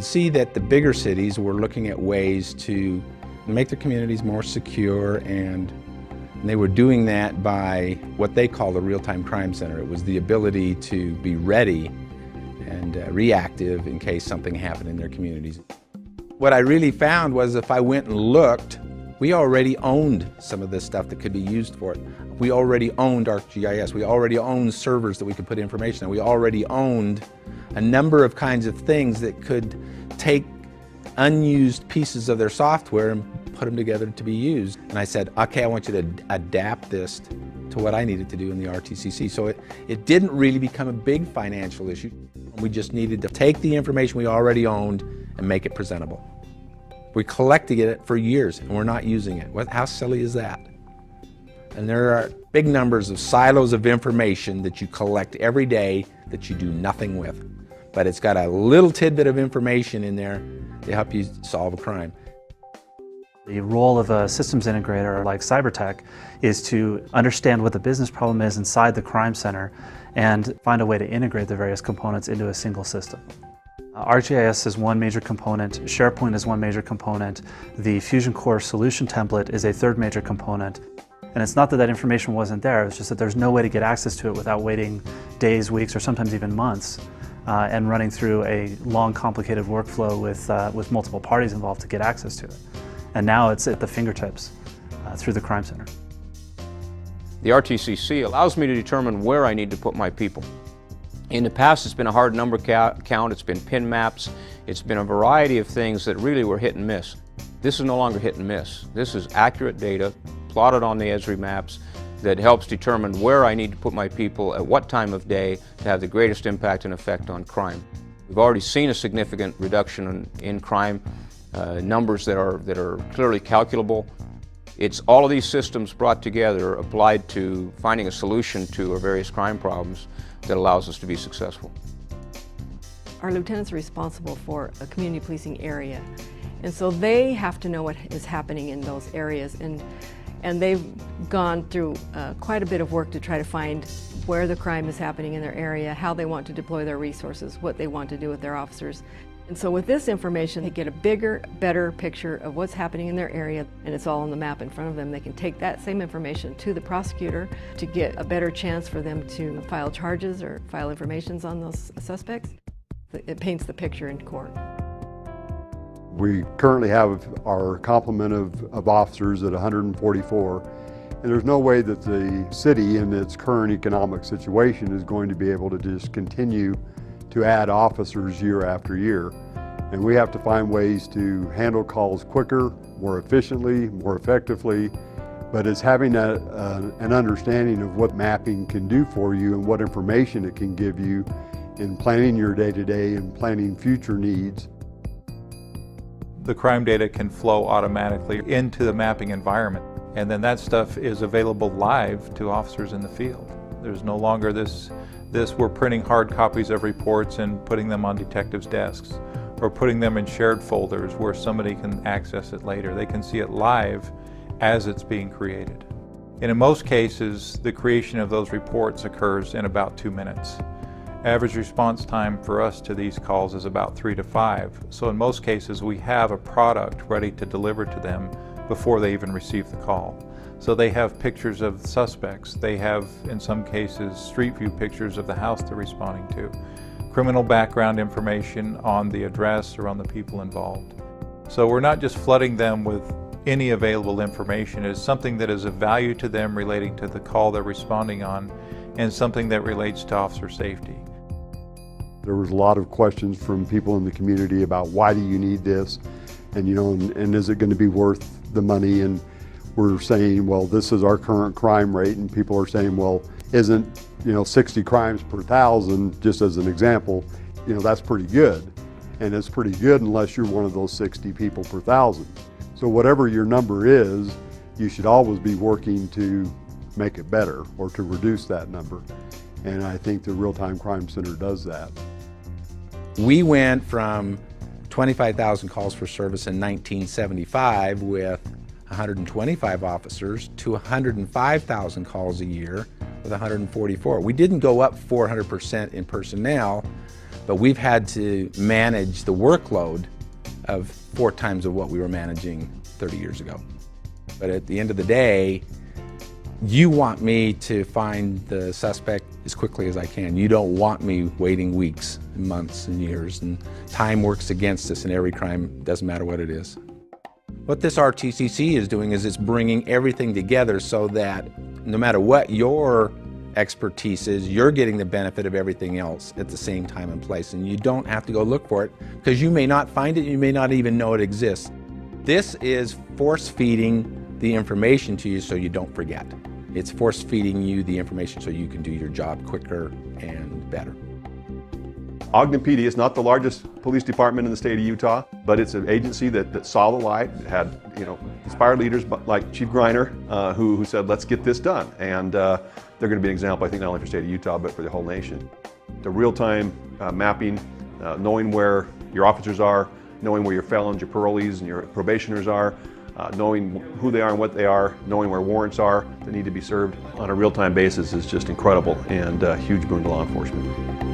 could see that the bigger cities were looking at ways to make their communities more secure, and they were doing that by what they call the real-time crime center. It was the ability to be ready and reactive in case something happened in their communities. What I really found was if I went and looked, we already owned some of this stuff that could be used for it. We already owned ArcGIS. We already owned servers that we could put information on. We already owned a number of kinds of things that could take unused pieces of their software and put them together to be used. And I said, okay, I want you to adapt this to what I needed to do in the RTCC. So it didn't really become a big financial issue. We just needed to take the information we already owned and make it presentable. We collected it for years and we're not using it. How silly is that? And there are big numbers of silos of information that you collect every day that you do nothing with. But it's got a little tidbit of information in there to help you solve a crime. The role of a systems integrator like Cybertech is to understand what the business problem is inside the crime center and find a way to integrate the various components into a single system. ArcGIS is one major component, SharePoint is one major component, the Fusion Core solution template is a third major component. And it's not that that information wasn't there, it's just that there's no way to get access to it without waiting days, weeks, or sometimes even months and running through a long, complicated workflow with multiple parties involved to get access to it. And now it's at the fingertips through the crime center. The RTCC allows me to determine where I need to put my people. In the past, it's been a hard number count, it's been pin maps, it's been a variety of things that really were hit and miss. This is no longer hit and miss. This is accurate data plotted on the Esri maps that helps determine where I need to put my people at what time of day to have the greatest impact and effect on crime. We've already seen a significant reduction in crime, numbers that are clearly calculable. It's all of these systems brought together, applied to finding a solution to our various crime problems that allows us to be successful. Our lieutenants are responsible for a community policing area, and so they have to know what is happening in those areas, and they've gone through quite a bit of work to try to find where the crime is happening in their area, how they want to deploy their resources, what they want to do with their officers. And so with this information, they get a bigger, better picture of what's happening in their area, and it's all on the map in front of them. They can take that same information to the prosecutor to get a better chance for them to file charges or file informations on those suspects. It paints the picture in court. We currently have our complement of officers at 144, and there's no way that the city in its current economic situation is going to be able to just continue to add officers year after year. And we have to find ways to handle calls quicker, more efficiently, more effectively, but it's having an understanding of what mapping can do for you and what information it can give you in planning your day-to-day and planning future needs. The crime data can flow automatically into the mapping environment, and then that stuff is available live to officers in the field. There's no longer this we're printing hard copies of reports and putting them on detectives' desks, or putting them in shared folders where somebody can access it later. They can see it live as it's being created. And in most cases, the creation of those reports occurs in about 2 minutes. Average response time for us to these calls is about 3 to 5. So in most cases, we have a product ready to deliver to them before they even receive the call. So they have pictures of suspects. They have, in some cases, street view pictures of the house they're responding to. Criminal background information on the address or on the people involved. So we're not just flooding them with any available information. It's something that is of value to them relating to the call they're responding on, and something that relates to officer safety. There was a lot of questions from people in the community about why do you need this, and and is it going to be worth the money? And we're saying, well, this is our current crime rate, and people are saying, well, isn't 60 crimes per 1,000, just as an example, that's pretty good. And it's pretty good unless you're one of those 60 people per 1,000. So whatever your number is, you should always be working to make it better or to reduce that number. And I think the Real-Time Crime Center does that. We went from 25,000 calls for service in 1975 with 125 officers to 105,000 calls a year with 144. We didn't go up 400% in personnel, But we've had to manage the workload of 4 times of what we were managing 30 years ago. But at the end of the day, you want me to find the suspect as quickly as I can. You don't want me waiting weeks, and months, and years, and time works against us in every crime, doesn't matter what it is. What this RTCC is doing is it's bringing everything together so that no matter what your expertise is, you're getting the benefit of everything else at the same time and place, and you don't have to go look for it because you may not find it, you may not even know it exists. This is force-feeding the information to you so you don't forget. It's force-feeding you the information so you can do your job quicker and better. Ogden PD is not the largest police department in the state of Utah, but it's an agency that saw the light, had inspired leaders like Chief Greiner, who said, let's get this done. And they're going to be an example, I think, not only for the state of Utah, but for the whole nation. The real-time mapping, knowing where your officers are, knowing where your felons, your parolees, and your probationers are, knowing who they are and what they are, knowing where warrants are that need to be served on a real-time basis is just incredible and a huge boon to law enforcement.